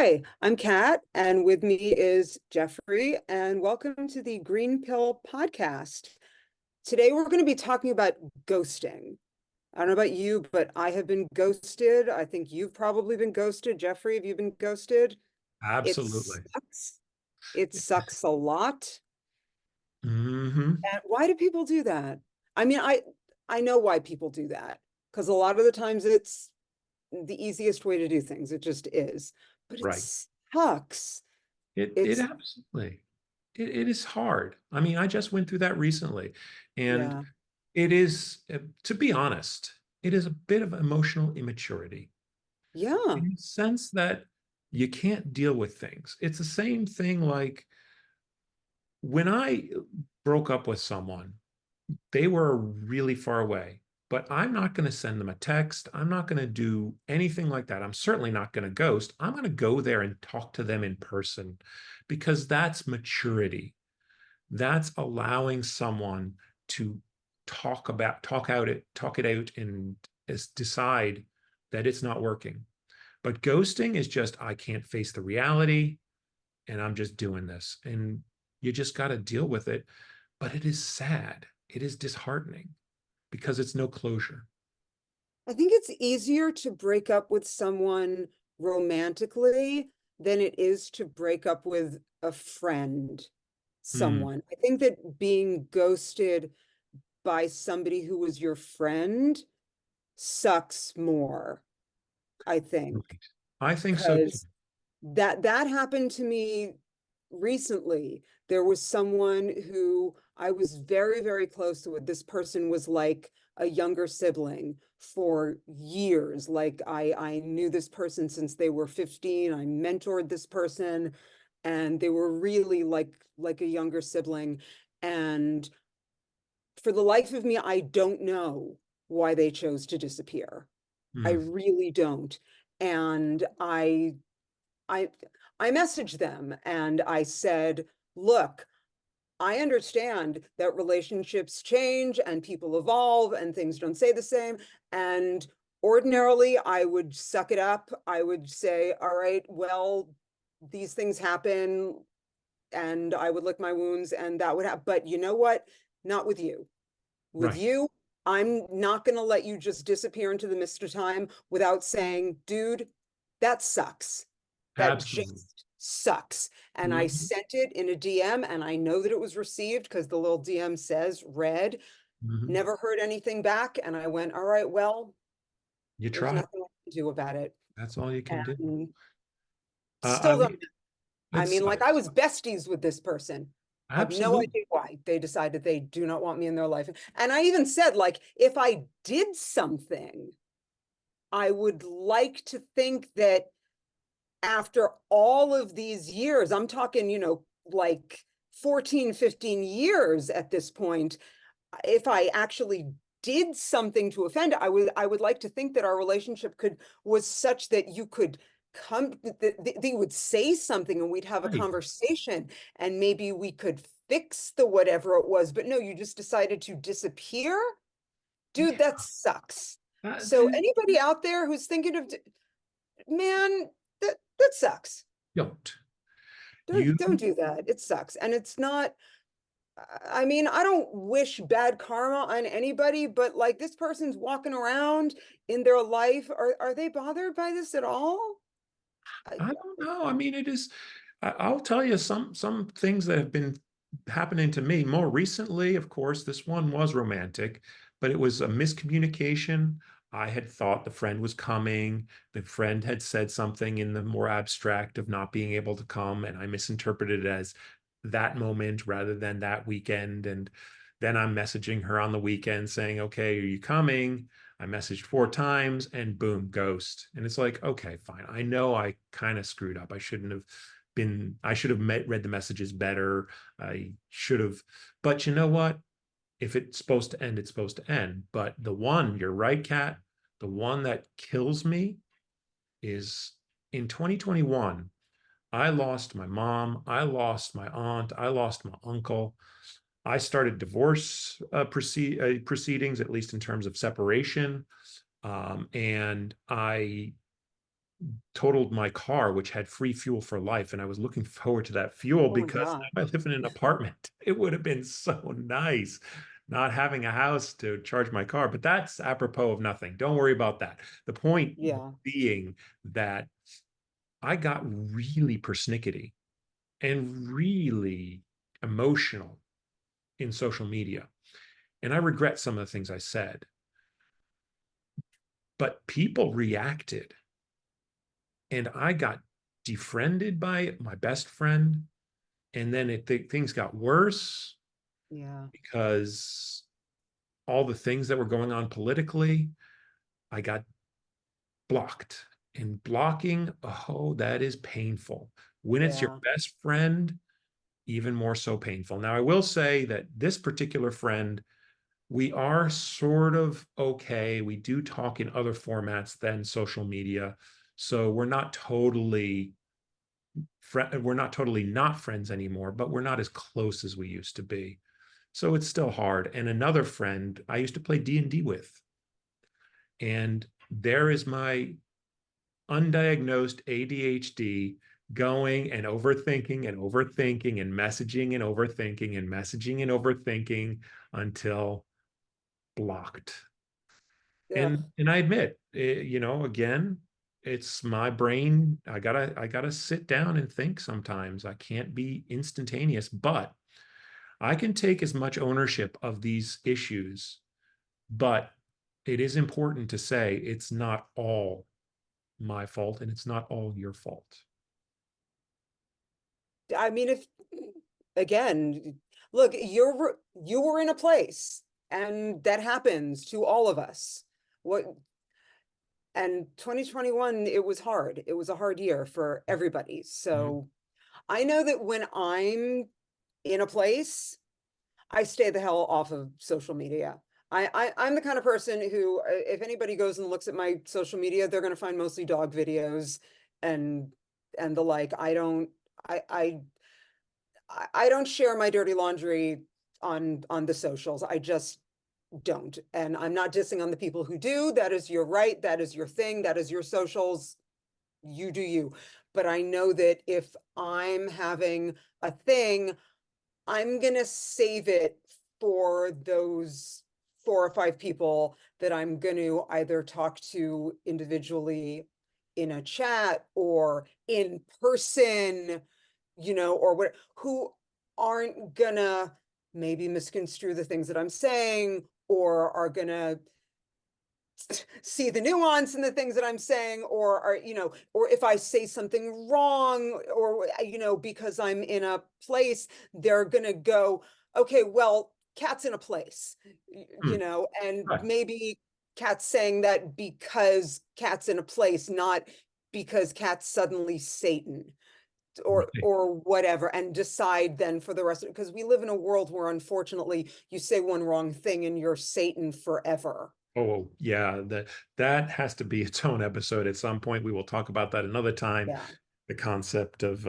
Hi, I'm Kat, and with me is Jeffrey, and welcome to the Green Pill podcast. Today, we're going to be talking about ghosting. I don't know about you, but I have been ghosted. I think you've probably been ghosted. Jeffrey, have you been ghosted? It Absolutely. sucks. It sucks a lot. Hmm. And why do people do that? I mean, I know why people do that because a lot of the times it's the easiest way to do things. It just is. But it Right. sucks. It It's absolutely it is hard. I mean, I just went through that recently, and Yeah. it is, to be honest, it is a bit of emotional immaturity Yeah. in the sense that you can't deal with things. It's the same thing like when I broke up with someone. They were really far away, but I'm not going to send them a text. I'm not going to do anything like that. I'm certainly not going to ghost. I'm going to go there and talk to them in person because that's maturity. That's allowing someone to talk it out and decide that it's not working. But ghosting is just, I can't face the reality and I'm just doing this. And you just got to deal with it. But it is sad. It is disheartening because it's no closure. I think it's easier to break up with someone romantically than it is to break up with a friend, Mm, someone. I think that being ghosted by somebody who was your friend sucks more, I think, right. I think so too. because that happened to me recently. There was someone who I was very, very close with. This person was like a younger sibling for years. Like I knew this person since they were 15. I mentored this person, and they were really like a younger sibling. And for the life of me, I don't know why they chose to disappear. I Mm, really don't. And I I messaged them and I said, look, I understand that relationships change and people evolve and things don't stay the same. And ordinarily, I would suck it up. I would say, all right, well, these things happen, and I would lick my wounds and that would happen. But you know what? Not with you. With right. you, I'm not going to let you just disappear into the mist of time without saying, dude, that sucks. That Absolutely. just sucks. And I Hmm. sent it in a DM, and I know that it was received because the little DM says read. Hmm. Never heard anything back. And I went, all right, well, You there's try. nothing I can do about it. That's all you can do. And I still don't. mean, I it mean, like I sucks. was besties with this person. I have no Absolutely. idea why they decided they do not want me in their life. And I even said, like, if I did something, I would like to think that after all of these years, I'm talking, like 14, 15 years at this point, if I actually did something to offend, I would like to think that our relationship could was such that you could come that they would say something and we'd have a Right. conversation and maybe we could fix the whatever it was. But no, you just decided to disappear. Dude, Yeah. that sucks. So Then anybody out there who's thinking of, man, that sucks. don't. You Don't do that. It sucks. And it's not, I mean, I don't wish bad karma on anybody, but like this person's walking around in their life. Are they bothered by this at all? I, I don't know. I mean, it is. I'll tell you some things that have been happening to me more recently. Of course, this one was romantic, but it was a miscommunication. I had thought the friend was coming. The friend had said something in the more abstract of not being able to come, and I misinterpreted it as that moment rather than that weekend. And then I'm messaging her on the weekend saying, "Okay, are you coming?" I messaged four times and boom, ghost. And it's like, okay, fine. I know I kind of screwed up. I should have read the messages better. I should have, but you know what? If it's supposed to end, it's supposed to end. But you're right, Kat, the one that kills me is in 2021. I lost my mom. I lost my aunt. I lost my uncle. I started divorce proceedings, at least in terms of separation. And I totaled my car, which had free fuel for life. And I was looking forward to that fuel Oh my because God. now I live in an apartment. It would have been so nice not having a house to charge my car. But that's apropos of nothing. Don't worry about that. The point Yeah. being that I got really persnickety and really emotional in social media. And I regret some of the things I said, but people reacted and I got defriended by my best friend. And then things got worse Yeah. because all the things that were going on politically, I got blocked. And blocking, oh, that is painful. When it's your Yeah. best friend, even more so painful. Now, I will say that this particular friend, we are sort of okay. We do talk in other formats than social media. So we're not totally not friends anymore, but we're not as close as we used to be. So it's still hard. And another friend I used to play D&D with, and there is my undiagnosed ADHD going and overthinking and overthinking and messaging and overthinking and messaging and overthinking until blocked. Ugh. And I admit, again, it's my brain. I gotta sit down and think sometimes. I can't be instantaneous, but I can take as much ownership of these issues. But it is important to say it's not all my fault and it's not all your fault. I mean, if again, look, you were in a place, and that happens to all of us. What and 2021, it was hard. It was a hard year for everybody. Mhm. So I know that when I'm in a place, I stay the hell off of social media. I'm the kind of person who, if anybody goes and looks at my social media, they're going to find mostly dog videos and and the like. I I I don't share my dirty laundry on the socials. I just don't. And I'm not dissing on the people who do. That is your right. That is your thing. That is your socials. You do you. But I know that if I'm having a thing, I'm gonna save it for those 4 or 5 people that I'm going to either talk to individually in a chat or in person, or what, who aren't gonna maybe misconstrue the things that I'm saying, or are gonna see the nuance in the things that I'm saying, or or if I say something wrong, or because I'm in a place, they're gonna go, okay, well, Cat's in a place, Hmm. and Right. maybe Cat's saying that because Cat's in a place, not because Cat's suddenly Satan Right. or whatever, and decide then for the rest of it, because we live in a world where unfortunately you say one wrong thing and you're Satan forever. Oh, yeah. That has to be its own episode at some point. We will talk about that another time. Yeah. The concept of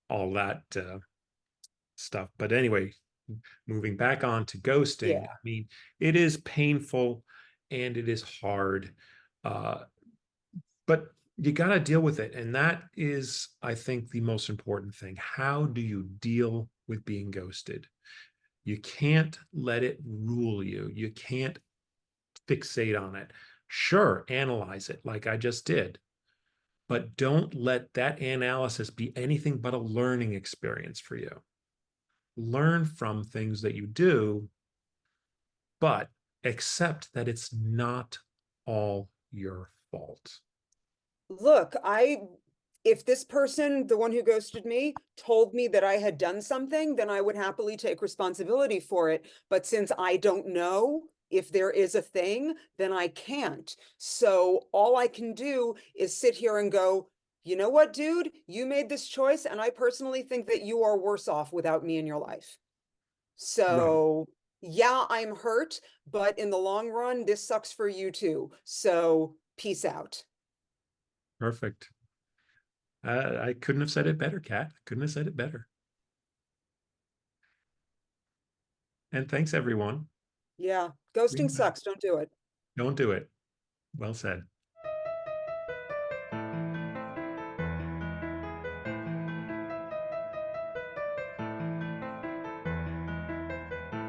all that stuff. But anyway, moving back on to ghosting. I Yeah. mean, it is painful and it is hard, uh, but you got to deal with it, and that is, I think, the most important thing. How do you deal with being ghosted? You can't let it rule you. You can't fixate on it. Sure, analyze it like I just did, but don't let that analysis be anything but a learning experience for you. Learn from things that you do, but accept that it's not all your fault. Look, if this person, the one who ghosted me, told me that I had done something, then I would happily take responsibility for it. But since I don't know if there is a thing, then I can't. So all I can do is sit here and go, you know what, dude? You made this choice, and I personally think that you are worse off without me in your life. Right. So yeah, I'm hurt, but in the long run, this sucks for you too. So peace out. Perfect. I couldn't have said it better, Kat. Couldn't have said it better. And thanks, everyone. Yeah, ghosting Green light. sucks. Don't do it. Don't do it. Well said.